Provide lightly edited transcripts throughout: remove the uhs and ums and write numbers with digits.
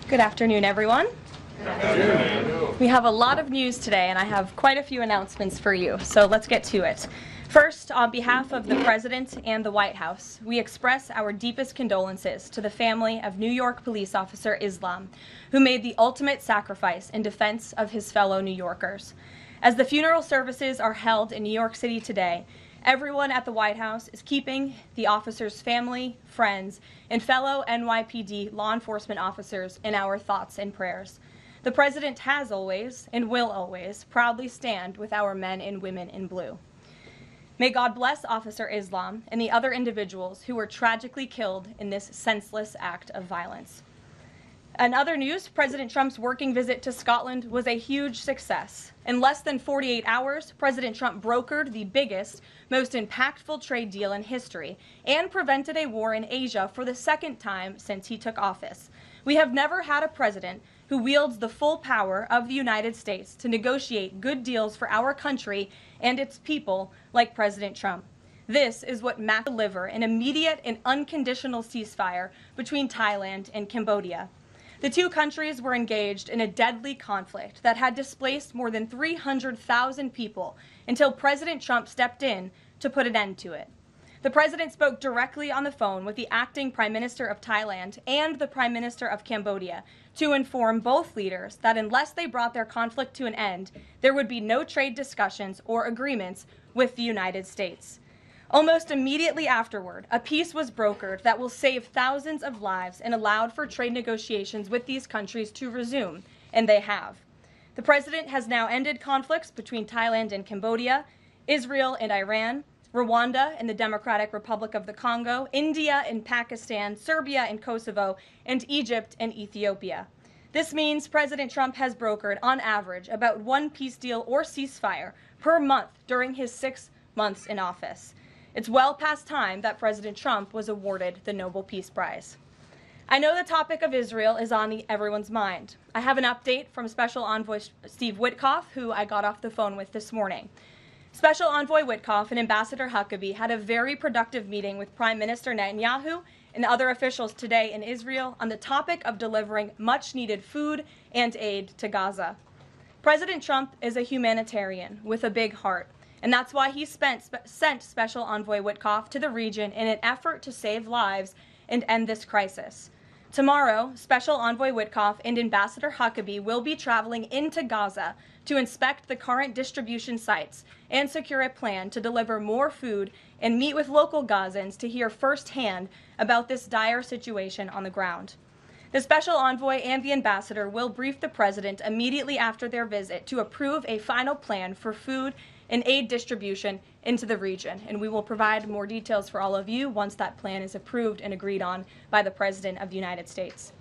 Good afternoon, everyone. Good afternoon. We have a lot of news today, and I have quite a few announcements for you, so let's get to it. First, on behalf of the President and the White House, we express our deepest condolences to the family of New York police officer Islam, who made the ultimate sacrifice in defense of his fellow New Yorkers. As the funeral services are held in New York City today, everyone at the White House is keeping the officer's family, friends, and fellow NYPD law enforcement officers in our thoughts and prayers. The President has always, and will always, proudly stand with our men and women in blue. May God bless Officer Islam and the other individuals who were tragically killed in this senseless act of violence. In other news, President Trump's working visit to Scotland was a huge success. In less than 48 hours, President Trump brokered the biggest, most impactful trade deal in history and prevented a war in Asia for the second time since he took office. We have never had a president who wields the full power of the United States to negotiate good deals for our country and its people like President Trump. This is what matters: deliver an immediate and unconditional ceasefire between Thailand and Cambodia. The two countries were engaged in a deadly conflict that had displaced more than 300,000 people until President Trump stepped in to put an end to it. The president spoke directly on the phone with the acting Prime Minister of Thailand and the Prime Minister of Cambodia to inform both leaders that unless they brought their conflict to an end, there would be no trade discussions or agreements with the United States. Almost immediately afterward, a peace was brokered that will save thousands of lives and allowed for trade negotiations with these countries to resume, and they have. The president has now ended conflicts between Thailand and Cambodia, Israel and Iran, Rwanda and the Democratic Republic of the Congo, India and Pakistan, Serbia and Kosovo, and Egypt and Ethiopia. This means President Trump has brokered, on average, about one peace deal or ceasefire per month during his 6 months in office. It's well past time that President Trump was awarded the Nobel Peace Prize. I know the topic of Israel is on everyone's mind. I have an update from Special Envoy Steve Witkoff, who I got off the phone with this morning. Special Envoy Witkoff and Ambassador Huckabee had a very productive meeting with Prime Minister Netanyahu and other officials today in Israel on the topic of delivering much-needed food and aid to Gaza. President Trump is a humanitarian with a big heart, and that's why he sent Special Envoy Witkoff to the region in an effort to save lives and end this crisis. Tomorrow, Special Envoy Witkoff and Ambassador Huckabee will be traveling into Gaza to inspect the current distribution sites and secure a plan to deliver more food and meet with local Gazans to hear firsthand about this dire situation on the ground. The Special Envoy and the Ambassador will brief the President immediately after their visit to approve a final plan for food and aid distribution into the region, and we will provide more details for all of you once that plan is approved and agreed on by the President of the United States.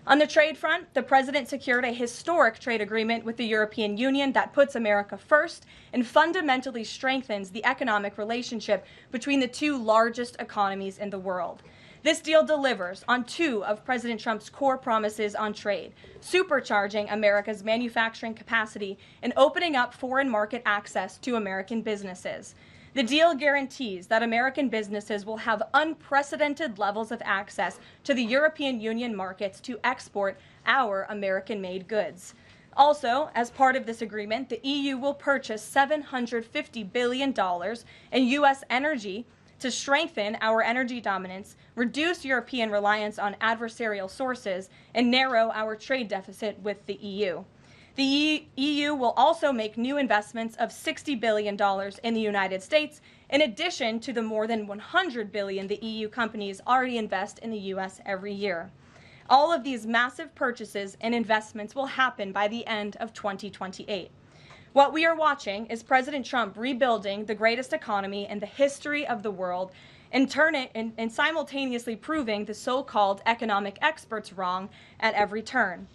On the trade front, the President secured a historic trade agreement with the European Union that puts America first and fundamentally strengthens the economic relationship between the two largest economies in the world. This deal delivers on two of President Trump's core promises on trade, supercharging America's manufacturing capacity and opening up foreign market access to American businesses. The deal guarantees that American businesses will have unprecedented levels of access to the European Union markets to export our American-made goods. Also, as part of this agreement, the EU will purchase $750 billion in U.S. energy to strengthen our energy dominance, reduce European reliance on adversarial sources, and narrow our trade deficit with the EU. The EU will also make new investments of $60 billion in the United States, in addition to the more than $100 billion the EU companies already invest in the U.S. every year. All of these massive purchases and investments will happen by the end of 2028. What we are watching is President Trump rebuilding the greatest economy in the history of the world and simultaneously proving the so-called economic experts wrong at every turn.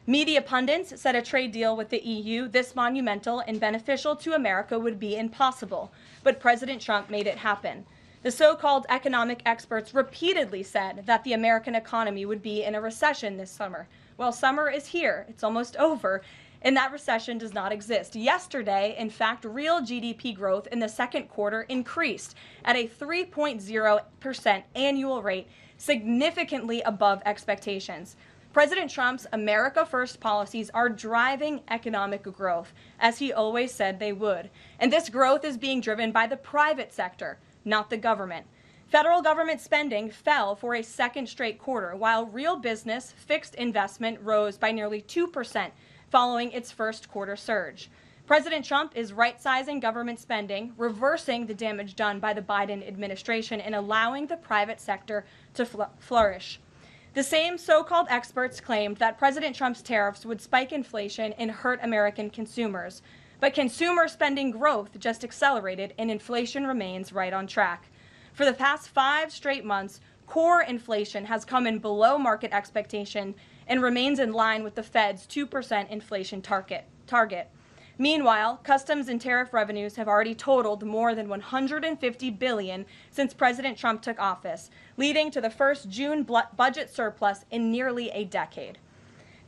Media pundits said a trade deal with the EU this monumental and beneficial to America would be impossible, but President Trump made it happen. The so-called economic experts repeatedly said that the American economy would be in a recession this summer. Well, summer is here. It's almost over. and that recession does not exist. Yesterday, in fact, real GDP growth in the second quarter increased at a 3.0% annual rate, significantly above expectations. President Trump's America First policies are driving economic growth, as he always said they would. And this growth is being driven by the private sector, not the government. Federal government spending fell for a second straight quarter, while real business fixed investment rose by nearly 2% following its first quarter surge. President Trump is right-sizing government spending, reversing the damage done by the Biden administration, and allowing the private sector to flourish. The same so-called experts claimed that President Trump's tariffs would spike inflation and hurt American consumers. But consumer spending growth just accelerated, and inflation remains right on track. For the past 5 straight months, core inflation has come in below market expectation and remains in line with the Fed's 2% inflation target. Meanwhile, customs and tariff revenues have already totaled more than $150 billion since President Trump took office, leading to the first June budget surplus in nearly a decade.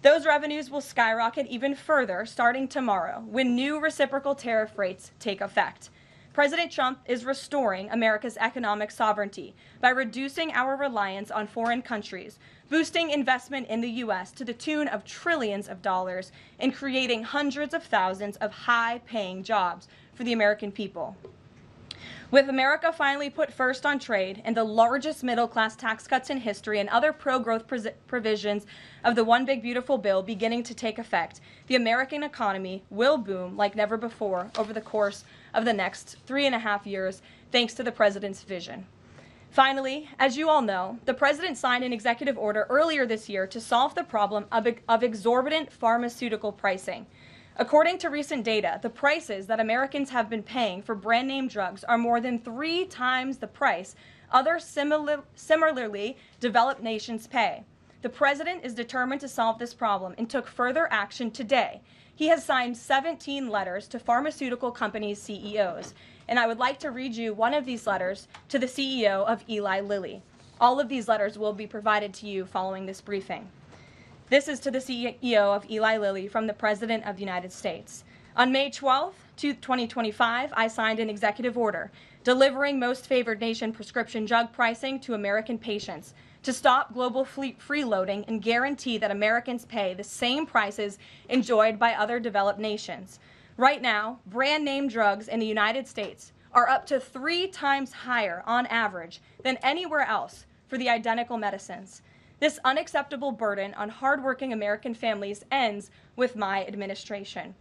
Those revenues will skyrocket even further starting tomorrow when new reciprocal tariff rates take effect. President Trump is restoring America's economic sovereignty by reducing our reliance on foreign countries, boosting investment in the U.S. to the tune of trillions of dollars, and creating hundreds of thousands of high-paying jobs for the American people. With America finally put first on trade and the largest middle-class tax cuts in history and other pro-growth provisions of the One Big Beautiful Bill beginning to take effect, the American economy will boom like never before over the course of the next 3.5 years, thanks to the president's vision. Finally, as you all know, the president signed an executive order earlier this year to solve the problem of exorbitant pharmaceutical pricing. According to recent data, the prices that Americans have been paying for brand name drugs are more than 3 times the price other similarly developed nations pay. The president is determined to solve this problem and took further action today. He has signed 17 letters to pharmaceutical companies' CEOs, and I would like to read you one of these letters to the CEO of Eli Lilly. All of these letters will be provided to you following this briefing. This is to the CEO of Eli Lilly from the President of the United States. On May 12, 2025, I signed an executive order delivering most favored nation prescription drug pricing to American patients to stop global freeloading and guarantee that Americans pay the same prices enjoyed by other developed nations. Right now, brand name drugs in the United States are up to 3 times higher on average than anywhere else for the identical medicines. This unacceptable burden on hardworking American families ends with my administration.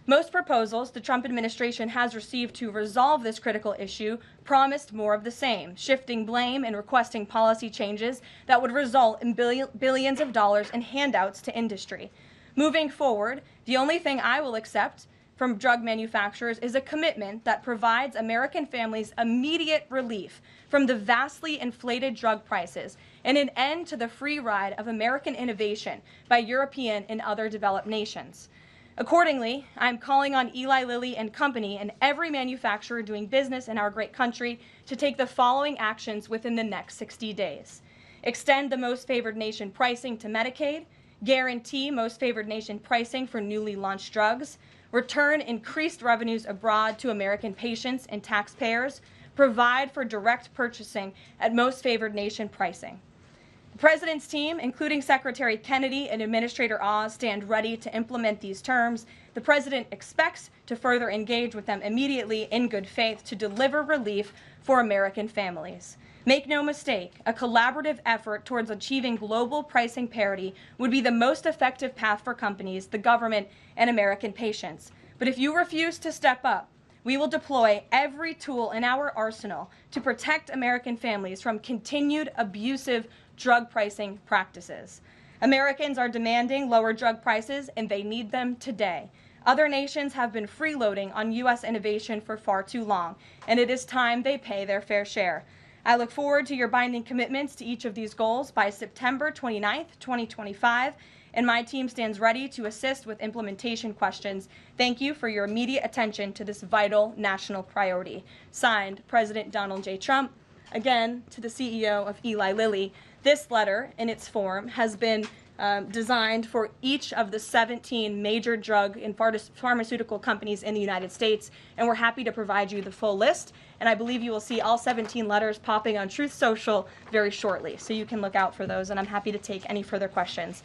Most proposals the Trump administration has received to resolve this critical issue promised more of the same, shifting blame and requesting policy changes that would result in billions of dollars in handouts to industry. Moving forward, the only thing I will accept from drug manufacturers is a commitment that provides American families immediate relief from the vastly inflated drug prices and an end to the free ride of American innovation by European and other developed nations. Accordingly, I'm calling on Eli Lilly and Company and every manufacturer doing business in our great country to take the following actions within the next 60 days. Extend the most favored nation pricing to Medicaid, guarantee most favored nation pricing for newly launched drugs, return increased revenues abroad to American patients and taxpayers, provide for direct purchasing at most favored nation pricing. The President's team, including Secretary Kennedy and Administrator Oz, stand ready to implement these terms. The President expects to further engage with them immediately in good faith to deliver relief for American families. Make no mistake, a collaborative effort towards achieving global pricing parity would be the most effective path for companies, the government, and American patients. But if you refuse to step up, we will deploy every tool in our arsenal to protect American families from continued abusive drug pricing practices. Americans are demanding lower drug prices, and they need them today. Other nations have been freeloading on U.S. innovation for far too long, and it is time they pay their fair share. I look forward to your binding commitments to each of these goals by September 29th, 2025, and my team stands ready to assist with implementation questions. Thank you for your immediate attention to this vital national priority. Signed, President Donald J. Trump. Again, to the CEO of Eli Lilly, this letter in its form has been designed for each of the 17 major drug and pharmaceutical companies in the United States, and we're happy to provide you the full list. And I believe you will see all 17 letters popping on Truth Social very shortly, so you can look out for those, and I'm happy to take any further questions.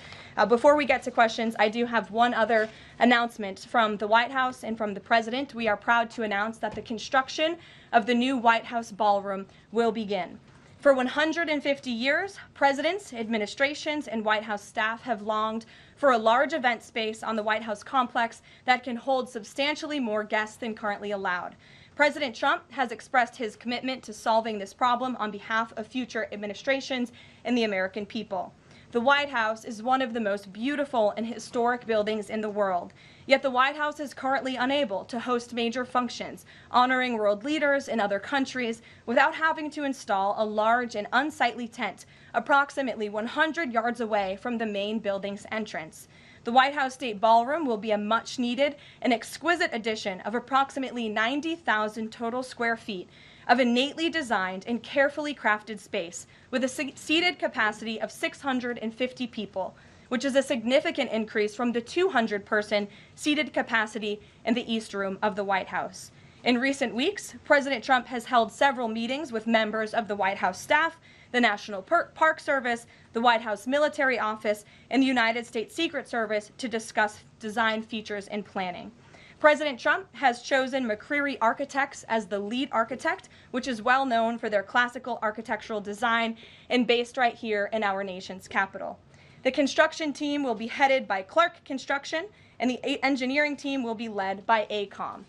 Before we get to questions, I do have one other announcement from the White House and from the President. We are proud to announce that the construction of the new White House ballroom will begin. For 150 years, presidents, administrations, and White House staff have longed for a large event space on the White House complex that can hold substantially more guests than currently allowed. President Trump has expressed his commitment to solving this problem on behalf of future administrations and the American people. The White House is one of the most beautiful and historic buildings in the world. Yet the White House is currently unable to host major functions, honoring world leaders in other countries without having to install a large and unsightly tent approximately 100 yards away from the main building's entrance. The White House State Ballroom will be a much-needed and exquisite addition of approximately 90,000 total square feet of innately designed and carefully crafted space with a seated capacity of 650 people, which is a significant increase from the 200-person seated capacity in the East Room of the White House. In recent weeks, President Trump has held several meetings with members of the White House staff, the National Park Service, the White House Military Office, and the United States Secret Service to discuss design features and planning. President Trump has chosen McCreary Architects as the lead architect, which is well known for their classical architectural design and based right here in our nation's capital. The construction team will be headed by Clark Construction, and the engineering team will be led by AECOM.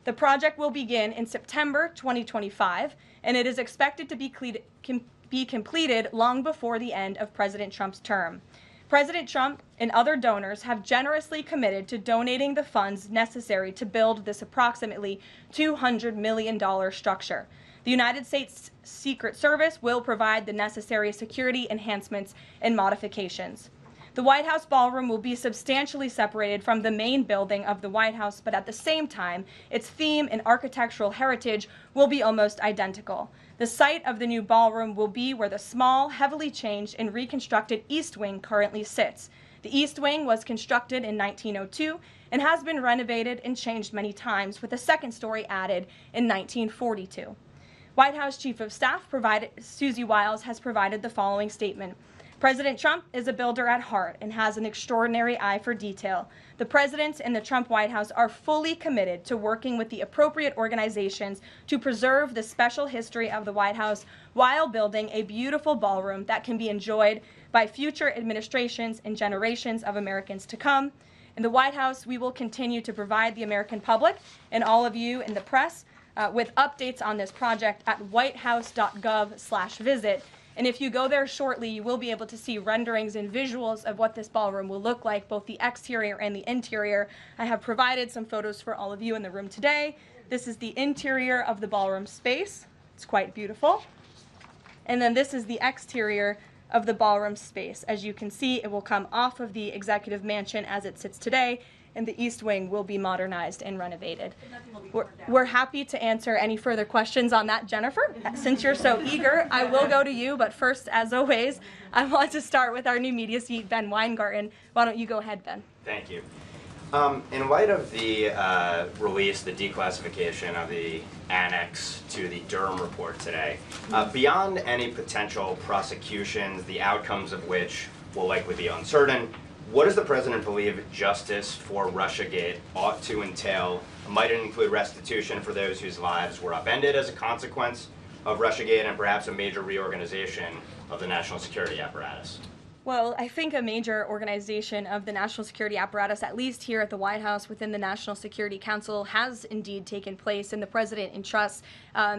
The project will begin in September 2025, and it is expected to be completed long before the end of President Trump's term. President Trump and other donors have generously committed to donating the funds necessary to build this approximately $200 million structure. The United States Secret Service will provide the necessary security enhancements and modifications. The White House ballroom will be substantially separated from the main building of the White House, but at the same time, its theme and architectural heritage will be almost identical. The site of the new ballroom will be where the small, heavily changed and reconstructed East Wing currently sits. The East Wing was constructed in 1902 and has been renovated and changed many times, with a second story added in 1942. White House Chief of Staff Susie Wiles has provided the following statement. President Trump is a builder at heart and has an extraordinary eye for detail. The President and the Trump White House are fully committed to working with the appropriate organizations to preserve the special history of the White House while building a beautiful ballroom that can be enjoyed by future administrations and generations of Americans to come. In the White House, we will continue to provide the American public and all of you in the press with updates on this project at whitehouse.gov/visit. And if you go there shortly, you will be able to see renderings and visuals of what this ballroom will look like, both the exterior and the interior. I have provided some photos for all of you in the room today. This is the interior of the ballroom space. It's quite beautiful. And then this is the exterior of the ballroom space. As you can see, it will come off of the executive mansion as it sits today, and the East Wing will be modernized and renovated. We're happy to answer any further questions on that, Jennifer. Since you're so eager, I will go to you, but first, as always, I want to start with our new media seat, Ben Weingarten. Why don't you go ahead, Ben? Thank you. In light of the release, the declassification of the annex to the Durham report today, beyond any potential prosecutions, the outcomes of which will likely be uncertain, what does the President believe justice for Russiagate ought to entail? Might it include restitution for those whose lives were upended as a consequence of Russiagate, and perhaps a major reorganization of the national security apparatus? Well, I think a major organization of the national security apparatus, at least here at the White House within the National Security Council, has indeed taken place, and the President entrusts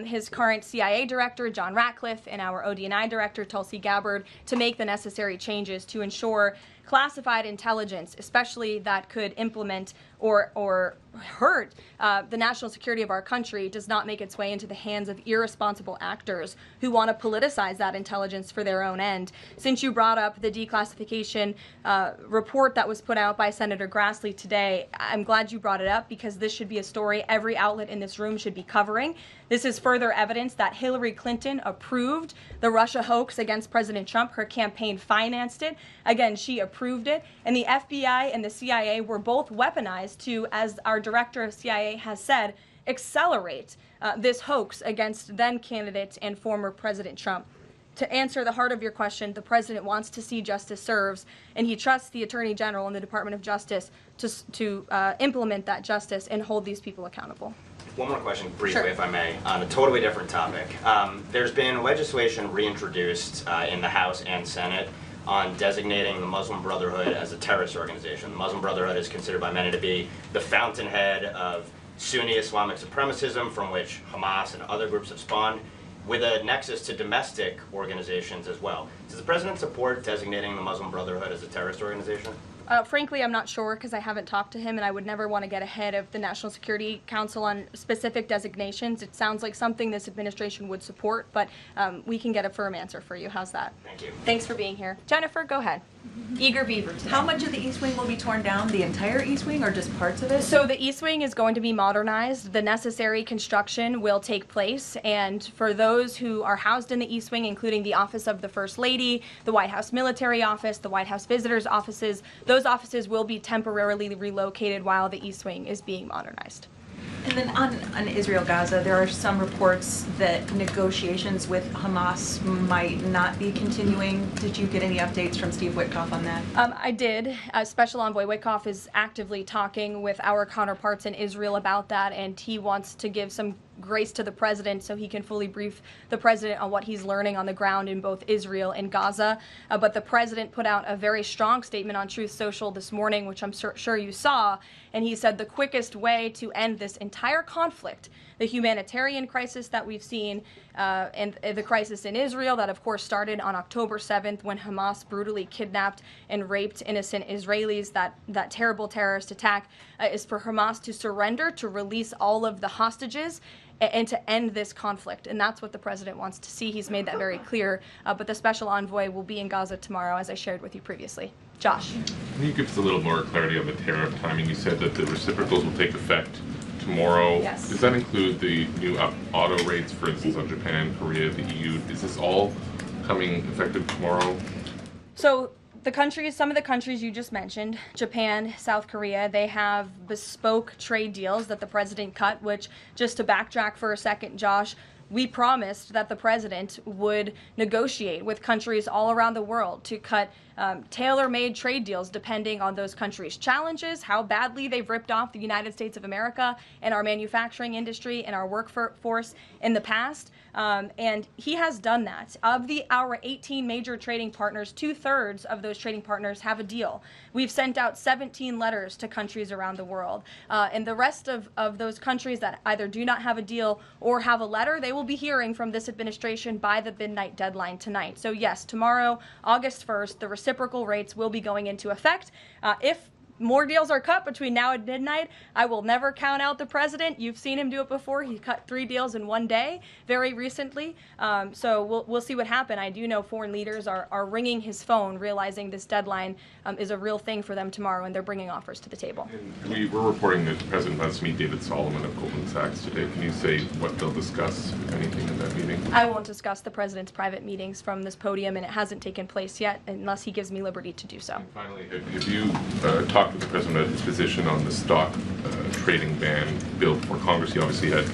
his current CIA director, John Ratcliffe, and our ODNI director, Tulsi Gabbard, to make the necessary changes to ensure classified intelligence, especially that could implement or hurt the national security of our country, does not make its way into the hands of irresponsible actors who want to politicize that intelligence for their own end. Since you brought up the declassification report that was put out by Senator Grassley today, I'm glad you brought it up, because this should be a story every outlet in this room should be covering. This is further evidence that Hillary Clinton approved the Russia hoax against President Trump. Her campaign financed it. Again, she approved approved it, and the FBI and the CIA were both weaponized to, as our director of CIA has said, accelerate this hoax against then candidate and former President Trump. To answer the heart of your question, the president wants to see justice served, and he trusts the Attorney General and the Department of Justice to implement that justice and hold these people accountable. One more question, briefly, Sure. if I may, on a totally different topic. There's been legislation reintroduced in the House and Senate on designating the Muslim Brotherhood as a terrorist organization. The Muslim Brotherhood is considered by many to be the fountainhead of Sunni Islamic supremacism, from which Hamas and other groups have spawned, with a nexus to domestic organizations as well. Does the president support designating the Muslim Brotherhood as a terrorist organization? Frankly, I'm not sure because I haven't talked to him, and I would never want to get ahead of the National Security Council on specific designations. It sounds like something this administration would support, but we can get a firm answer for you. How's that? Thank you. Thanks for being here. Jennifer, go ahead. Eager beaver today. How much of the East Wing will be torn down? The entire East Wing or just parts of it? So the East Wing is going to be modernized. The necessary construction will take place, and for those who are housed in the East Wing, including the Office of the First Lady, the White House Military Office, the White House Visitors Offices, those offices will be temporarily relocated while the East Wing is being modernized. And then on Israel-Gaza, there are some reports that negotiations with Hamas might not be continuing. Did you get any updates from Steve Witkoff on that? I did. Special Envoy Witkoff is actively talking with our counterparts in Israel about that, and he wants to give some grace to the president so he can fully brief the president on what he's learning on the ground in both Israel and Gaza. But the president put out a very strong statement on Truth Social this morning, which I'm sure you saw, and he said the quickest way to end this entire conflict, the humanitarian crisis that we've seen, and the crisis in Israel that of course started on October 7th when Hamas brutally kidnapped and raped innocent Israelis, that terrible terrorist attack, is for Hamas to surrender, to release all of the hostages, and to end this conflict. And that's what the president wants to see. He's made that very clear. But the special envoy will be in Gaza tomorrow, as I shared with you previously. Josh. Can you give us a little more clarity on the tariff timing? You said that the reciprocals will take effect tomorrow. Yes. Does that include the new auto rates, for instance, on Japan, Korea, the EU? Is this all coming effective tomorrow? So some of the countries you just mentioned, Japan, South Korea, they have bespoke trade deals that the president cut, which, just to backtrack for a second, Josh, we promised that the president would negotiate with countries all around the world to cut tailor-made trade deals depending on those countries' challenges, how badly they've ripped off the United States of America and our manufacturing industry and our workforce in the past. And he has done that. Of our 18 major trading partners, 2/3 of those trading partners have a deal. We've sent out 17 letters to countries around the world. And the rest of those countries that either do not have a deal or have a letter, they will be hearing from this administration by the midnight deadline tonight. So yes, tomorrow, August 1st, the reciprocal rates will be going into effect. If more deals are cut between now and midnight, I will never count out the president. You've seen him do it before. He cut 3 deals in one day very recently. So we'll see what happens. I do know foreign leaders are ringing his phone, realizing this deadline is a real thing for them tomorrow, and they're bringing offers to the table. And we're reporting that the president wants to meet David Solomon of Goldman Sachs today. Can you say what they'll discuss, if anything, in that meeting? I won't discuss the president's private meetings from this podium, and it hasn't taken place yet unless he gives me liberty to do so. And finally, have you talked with the president about his position on the stock trading ban bill before Congress? He obviously had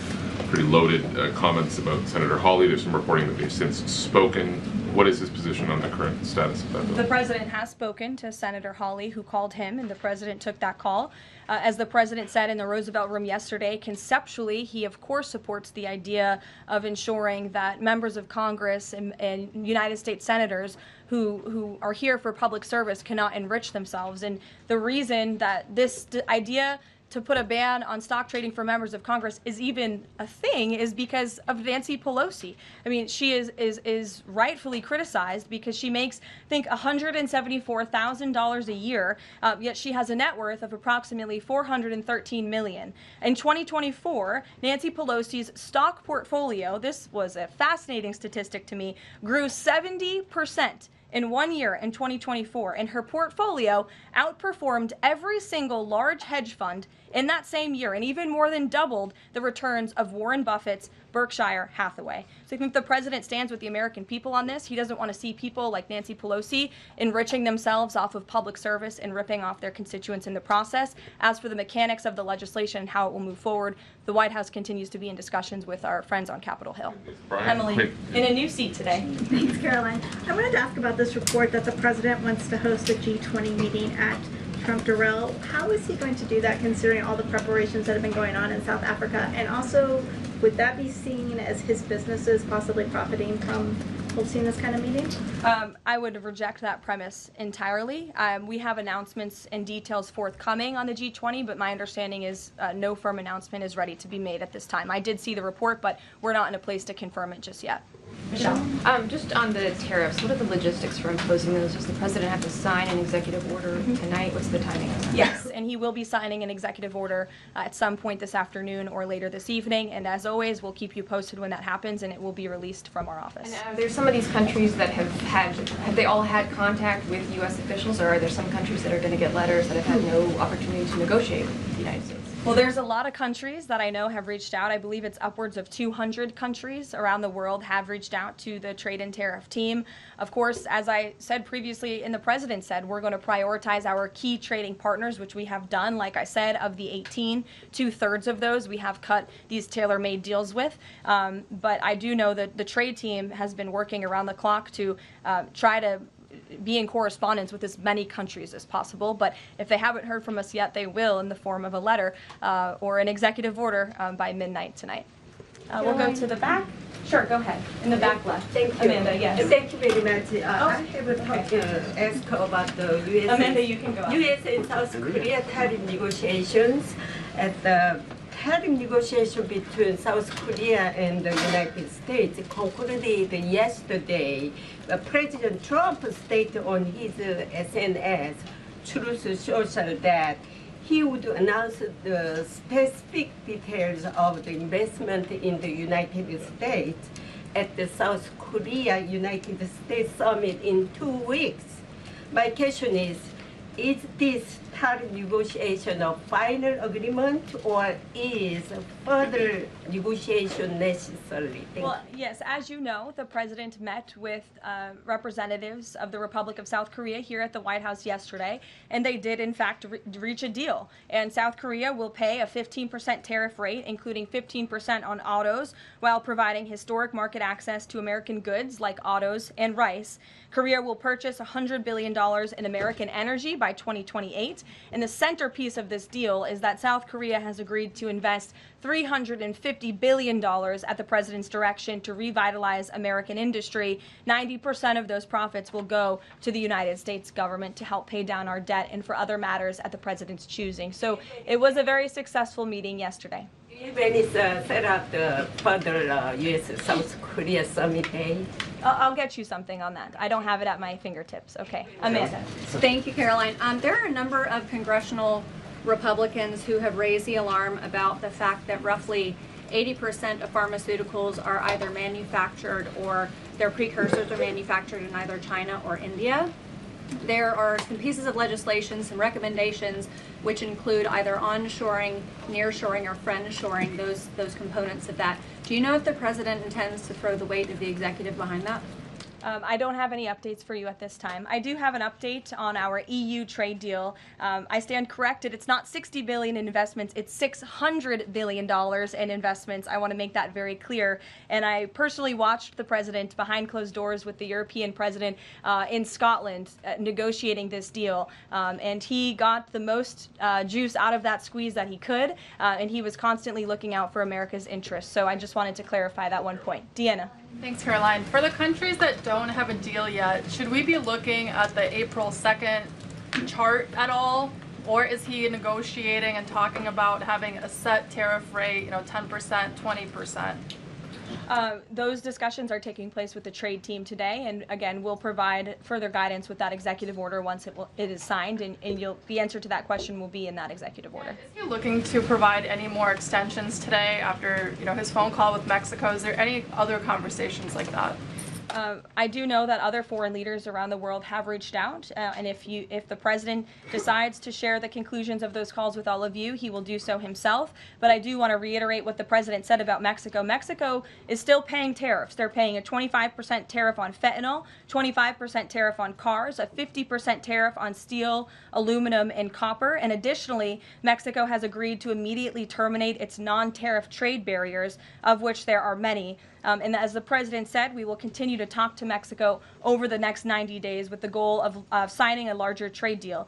pretty loaded comments about Senator Hawley. There's some reporting that they've since spoken. What is his position on the current status of that bill? The president has spoken to Senator Hawley, who called him, and the president took that call. As the president said in the Roosevelt Room yesterday, conceptually, he of course supports the idea of ensuring that members of Congress and United States senators who are here for public service cannot enrich themselves. And the reason that this idea to put a ban on stock trading for members of Congress is even a thing is because of Nancy Pelosi. I mean, she is rightfully criticized because she makes, I think, $174,000 a year, yet she has a net worth of approximately $413 million. In 2024, Nancy Pelosi's stock portfolio, this was a fascinating statistic to me, grew 70% in 1 year in 2024, and her portfolio outperformed every single large hedge fund in that same year, and even more than doubled the returns of Warren Buffett's Berkshire Hathaway. So I think the president stands with the American people on this. He doesn't want to see people like Nancy Pelosi enriching themselves off of public service and ripping off their constituents in the process. As for the mechanics of the legislation and how it will move forward, the White House continues to be in discussions with our friends on Capitol Hill. Emily, in a new seat today. Thanks, Caroline. I wanted to ask about this report that the president wants to host a G20 meeting at Trump Durrell. How is he going to do that, considering all the preparations that have been going on in South Africa? And also, would that be seen as his businesses possibly profiting from hosting this kind of meeting? I would reject that premise entirely. We have announcements and details forthcoming on the G20, but my understanding is no firm announcement is ready to be made at this time. I did see the report, but we're not in a place to confirm it just yet. Michelle? Just on the tariffs, what are the logistics for imposing those? Does the president have to sign an executive order tonight? What's the timing of that? Yes, and he will be signing an executive order at some point this afternoon or later this evening. And as always, we'll keep you posted when that happens, and it will be released from our office. And there's some of these countries that have they all had contact with U.S. officials, or are there some countries that are going to get letters that have had no opportunity to negotiate with the United States? Well, there's a lot of countries that I know have reached out. I believe it's upwards of 200 countries around the world have reached out to the trade and tariff team. Of course, as I said previously and the president said, we're going to prioritize our key trading partners, which we have done. Like I said, of the 18, 2/3 of those we have cut these tailor-made deals with. But I do know that the trade team has been working around the clock to try to be in correspondence with as many countries as possible. But if they haven't heard from us yet, they will in the form of a letter or an executive order by midnight tonight. We'll go to the back. Sure, go ahead. In the back left. Thank you. Amanda, yes. Thank you very much. I have asked about the U.S. Amanda, you can go up. U.S. and South Korea tariff negotiations. At the tariff negotiation between South Korea and the United States concluded yesterday. President Trump stated on his SNS, Truth Social, that he would announce the specific details of the investment in the United States at the South Korea-United States summit in 2 weeks. My question is this tariff negotiation a final agreement, or is further negotiation necessary? Well, yes, as you know, the president met with representatives of the Republic of South Korea here at the White House yesterday, and they did, in fact, reach a deal. And South Korea will pay a 15% tariff rate, including 15% on autos, while providing historic market access to American goods like autos and rice. Korea will purchase $100 billion in American energy by 2028. And the centerpiece of this deal is that South Korea has agreed to invest $350 billion at the president's direction to revitalize American industry. 90% of those profits will go to the United States government to help pay down our debt and for other matters at the president's choosing. So it was a very successful meeting yesterday. Do you have any set up the further U.S.-South Korea summit day? I'll get you something on that. I don't have it at my fingertips. Okay, Amanda. Thank you, Caroline. There are a number of congressional Republicans who have raised the alarm about the fact that roughly 80% of pharmaceuticals are either manufactured or their precursors are manufactured in either China or India. There are some pieces of legislation, some recommendations, which include either onshoring, nearshoring, or friendshoring, those components of that. Do you know if the president intends to throw the weight of the executive behind that? I don't have any updates for you at this time. I do have an update on our EU trade deal. I stand corrected. It's not $60 billion in investments. It's $600 billion in investments. I want to make that very clear. And I personally watched the president behind closed doors with the European president in Scotland negotiating this deal. And he got the most juice out of that squeeze that he could. And he was constantly looking out for America's interests. So I just wanted to clarify that one point. Deanna. Thanks, Caroline. For the countries that don't have a deal yet, should we be looking at the April 2nd chart at all? Or is he negotiating and talking about having a set tariff rate, 10%, 20%? Those discussions are taking place with the trade team today, and again, we'll provide further guidance with that executive order once it is signed, and the answer to that question will be in that executive order. Is he looking to provide any more extensions today after his phone call with Mexico? Is there any other conversations like that? I do know that other foreign leaders around the world have reached out, and if the president decides to share the conclusions of those calls with all of you, he will do so himself. But I do want to reiterate what the president said about Mexico. Mexico is still paying tariffs. They're paying a 25% tariff on fentanyl, 25% tariff on cars, a 50% tariff on steel, aluminum, and copper. And additionally, Mexico has agreed to immediately terminate its non-tariff trade barriers, of which there are many. And as the president said, we will continue to talk to Mexico over the next 90 days with the goal of signing a larger trade deal.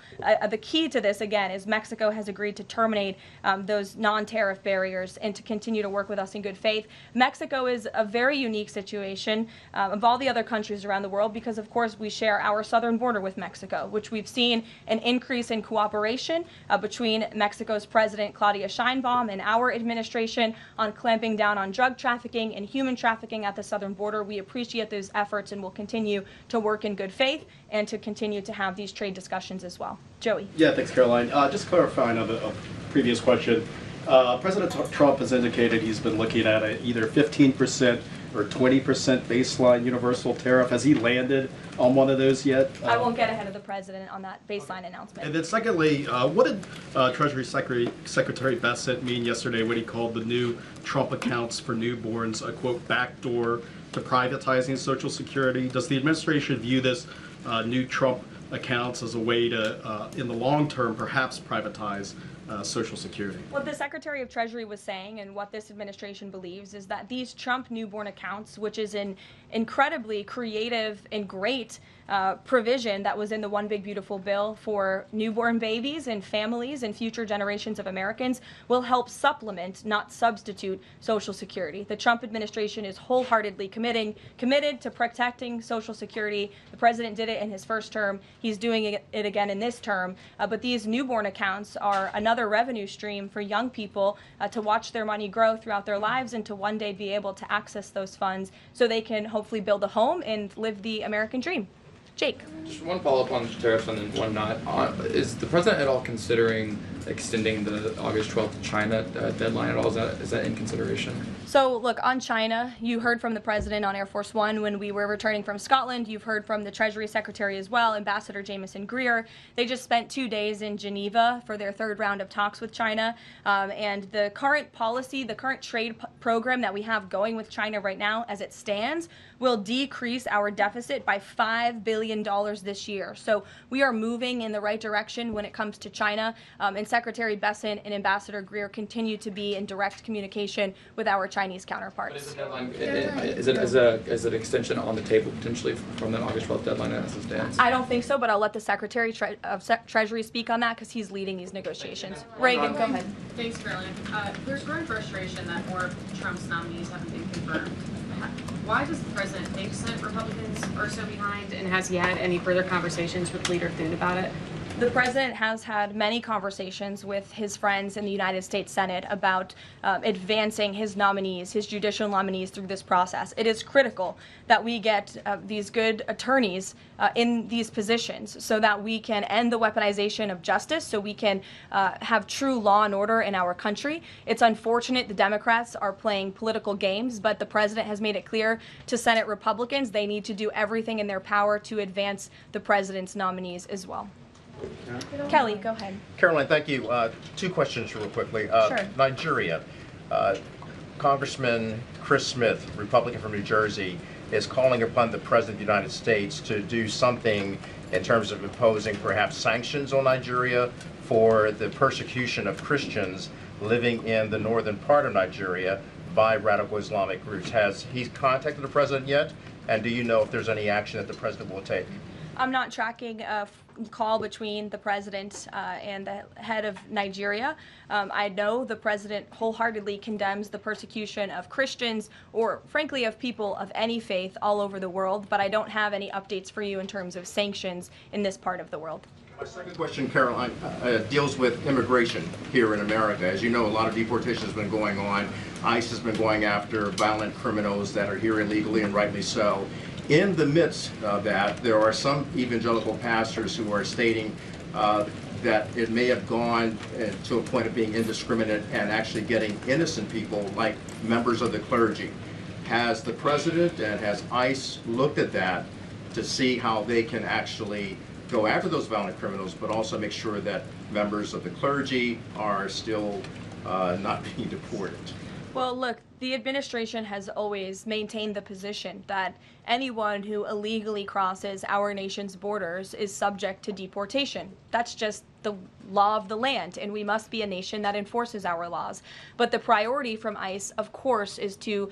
The key to this, again, is Mexico has agreed to terminate those non-tariff barriers and to continue to work with us in good faith. Mexico is a very unique situation of all the other countries around the world because, of course, we share our southern border with Mexico, which we've seen an increase in cooperation between Mexico's President Claudia Sheinbaum and our administration on clamping down on drug trafficking and human trafficking at the southern border. We appreciate those efforts and will continue to work in good faith and to continue to have these trade discussions as well. Joey. Yeah, thanks, Caroline. Just clarifying on the previous question, President Trump has indicated he's been looking at either 15% or 20% baseline universal tariff. Has he landed on one of those yet? I won't get ahead of the president on that baseline announcement. And then secondly, what did Treasury Secretary Bassett mean yesterday when he called the new Trump accounts for newborns a, quote, backdoor to privatizing Social Security? Does the administration view this new Trump accounts as a way to, in the long term, perhaps privatize Social Security? What the Secretary of Treasury was saying and what this administration believes is that these Trump newborn accounts, which is an incredibly creative and great provision that was in the One Big Beautiful Bill for newborn babies and families and future generations of Americans, will help supplement, not substitute, Social Security. The Trump administration is wholeheartedly committed to protecting Social Security. The president did it in his first term. He's doing it again in this term. But these newborn accounts are another revenue stream for young people to watch their money grow throughout their lives and to one day be able to access those funds so they can hopefully build a home and live the American dream. Jake. Just one follow-up on tariffs and then one not. Is the president at all considering extending the August 12th China deadline at all? Is that in consideration? So look, on China, you heard from the president on Air Force One when we were returning from Scotland. You've heard from the Treasury Secretary as well, Ambassador Jameson Greer. They just spent 2 days in Geneva for their third round of talks with China. And the current policy, the current trade program that we have going with China right now as it stands will decrease our deficit by $5 billion this year. So we are moving in the right direction when it comes to China. And Secretary Besson and Ambassador Greer continue to be in direct communication with our Chinese counterparts. But is the deadline, is an extension on the table potentially from the August 12th deadline as it stands? I don't think so, but I'll let the Secretary of Treasury speak on that because he's leading these negotiations. Reagan, go ahead. Thanks, Caroline. There's growing frustration that more of Trump's nominees haven't been confirmed. Why does the president think Senate Republicans are so behind, and has he had any further conversations with Leader Thune about it? The president has had many conversations with his friends in the United States Senate about advancing his nominees, his judicial nominees through this process. It is critical that we get these good attorneys in these positions so that we can end the weaponization of justice, so we can have true law and order in our country. It's unfortunate the Democrats are playing political games, but the president has made it clear to Senate Republicans they need to do everything in their power to advance the president's nominees as well. Kelly, go ahead. Caroline, thank you. 2 questions real quickly. Sure. Nigeria. Congressman Chris Smith, Republican from New Jersey, is calling upon the President of the United States to do something in terms of imposing perhaps sanctions on Nigeria for the persecution of Christians living in the northern part of Nigeria by radical Islamic groups. Has he contacted the President yet? And do you know if there's any action that the President will take? I'm not tracking a call between the president and the head of Nigeria. I know the president wholeheartedly condemns the persecution of Christians or, frankly, of people of any faith all over the world, but I don't have any updates for you in terms of sanctions in this part of the world. My second question, Caroline, deals with immigration here in America. As you know, a lot of deportation has been going on. ICE has been going after violent criminals that are here illegally, and rightly so. In the midst of that, there are some evangelical pastors who are stating that it may have gone to a point of being indiscriminate and actually getting innocent people, like members of the clergy. Has the president and has ICE looked at that to see how they can actually go after those violent criminals, but also make sure that members of the clergy are still not being deported? Well, look, the administration has always maintained the position that anyone who illegally crosses our nation's borders is subject to deportation. That's just the law of the land, and we must be a nation that enforces our laws. But the priority from ICE, of course, is to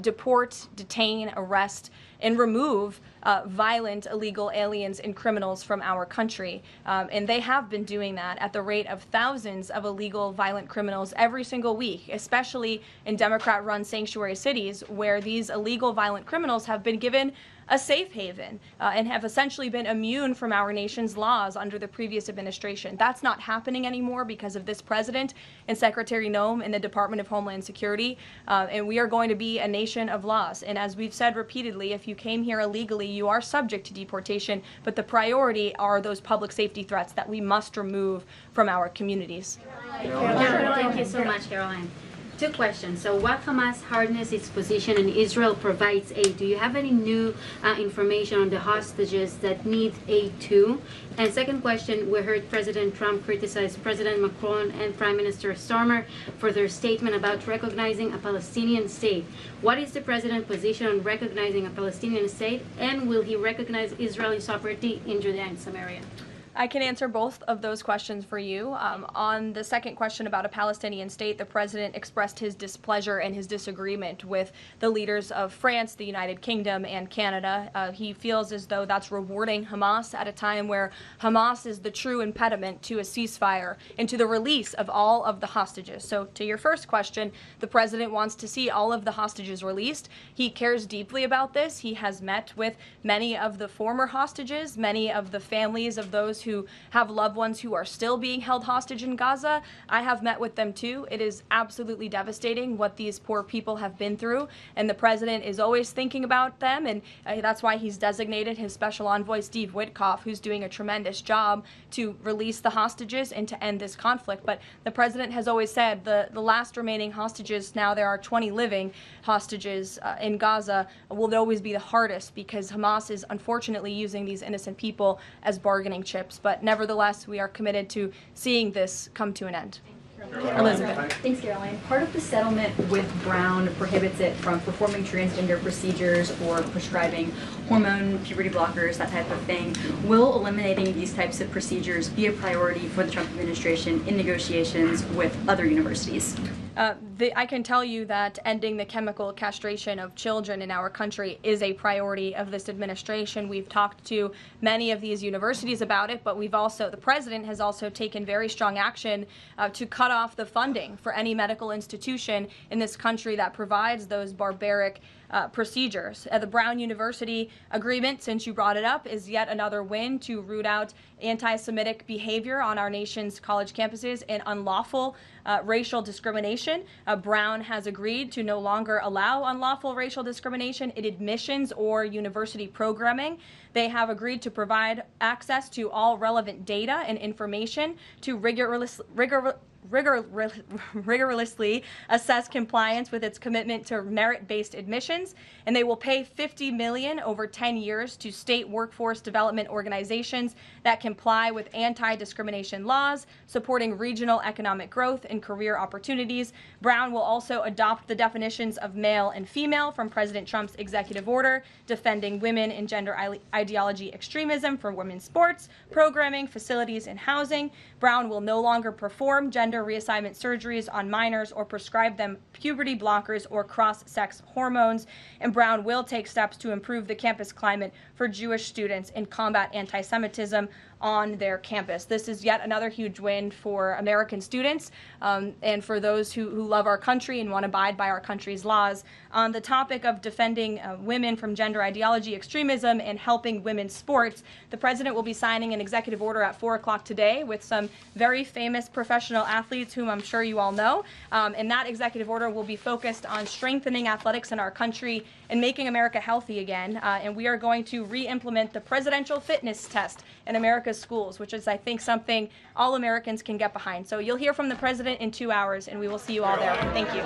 deport, detain, arrest, and remove violent illegal aliens and criminals from our country. And they have been doing that at the rate of thousands of illegal violent criminals every single week, especially in Democrat-run sanctuary cities where these illegal violent criminals have been given a safe haven and have essentially been immune from our nation's laws under the previous administration. That's not happening anymore because of this president and Secretary Noem in the Department of Homeland Security, and we are going to be a nation of laws. And as we've said repeatedly, if you came here illegally, you are subject to deportation, but the priority are those public safety threats that we must remove from our communities. Thank you so much, Caroline. Two questions. So what Hamas hardens its position and Israel provides aid? Do you have any new information on the hostages that need aid too? And second question, we heard President Trump criticize President Macron and Prime Minister Starmer for their statement about recognizing a Palestinian state. What is the president's position on recognizing a Palestinian state, and will he recognize Israeli sovereignty in Judea and Samaria? I can answer both of those questions for you. On the second question about a Palestinian state, the president expressed his displeasure and his disagreement with the leaders of France, the United Kingdom, and Canada. He feels as though that's rewarding Hamas at a time where Hamas is the true impediment to a ceasefire and to the release of all of the hostages. So to your first question, the president wants to see all of the hostages released. He cares deeply about this. He has met with many of the former hostages, many of the families of those who have loved ones who are still being held hostage in Gaza. I have met with them too. It is absolutely devastating what these poor people have been through, and the president is always thinking about them, and that's why he's designated his special envoy Steve Witkoff, who's doing a tremendous job to release the hostages and to end this conflict. But the president has always said the last remaining hostages, now there are 20 living hostages in Gaza, will always be the hardest because Hamas is unfortunately using these innocent people as bargaining chips. But nevertheless, we are committed to seeing this come to an end. Elizabeth. Thanks, Caroline. Part of the settlement with Brown prohibits it from performing transgender procedures or prescribing hormone puberty blockers, that type of thing. Will eliminating these types of procedures be a priority for the Trump administration in negotiations with other universities? I can tell you that ending the chemical castration of children in our country is a priority of this administration. We've talked to many of these universities about it, but the president has also taken very strong action to cut off the funding for any medical institution in this country that provides those barbaric procedures. The Brown University agreement, since you brought it up, is yet another win to root out anti-Semitic behavior on our nation's college campuses and unlawful racial discrimination. Brown has agreed to no longer allow unlawful racial discrimination in admissions or university programming. They have agreed to provide access to all relevant data and information to rigorously assess compliance with its commitment to merit-based admissions, and they will pay $50 million over 10 years to state workforce development organizations that comply with anti-discrimination laws, supporting regional economic growth and career opportunities. Brown will also adopt the definitions of male and female from President Trump's executive order, defending women and gender ideology extremism for women's sports, programming, facilities, and housing. Brown will no longer perform gender reassignment surgeries on minors or prescribe them puberty blockers or cross-sex hormones. And Brown will take steps to improve the campus climate for Jewish students and combat anti-Semitism on their campus. This is yet another huge win for American students and for those who love our country and want to abide by our country's laws. On the topic of defending women from gender ideology extremism and helping women's sports, the president will be signing an executive order at 4 o'clock today with some very famous professional athletes whom I'm sure you all know. And that executive order will be focused on strengthening athletics in our country and making America healthy again. And we are going to re-implement the presidential fitness test in America's schools, which is, I think, something all Americans can get behind. So you'll hear from the president in 2 hours, and we will see you all there. Thank you.